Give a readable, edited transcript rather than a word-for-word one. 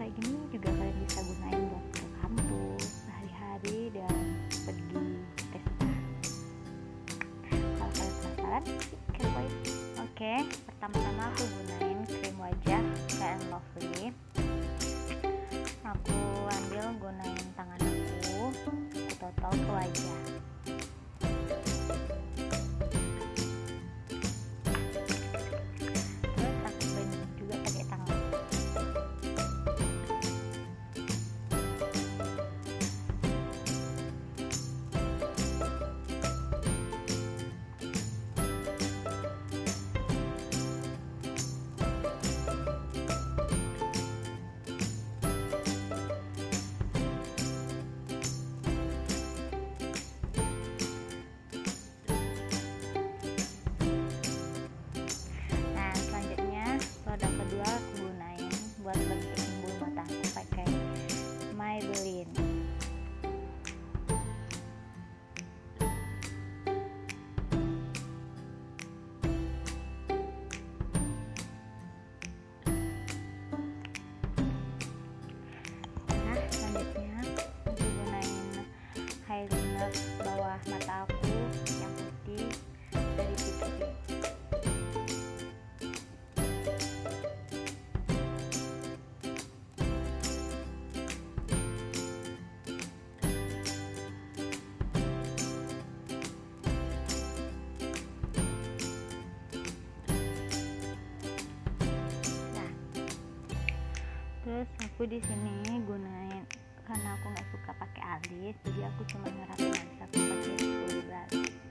kayak gini juga kalian bisa gunain buat ke kampus sehari-hari dan pergi tes. Kalau kalian penasaran, kepoin. Oke, pertama-tama aku gunain krim wajah Fair & Lovely. Aku ambil gunain tangan aku totol ke wajah. Terus aku blending juga pakai tangan. Eyeliner bawah mata aku yang putih dari Pixi. Nah, terus aku di sini gunain, karena aku nggak suka pakai alis, jadi aku cuma ngerapin alis aku pakai lip brush.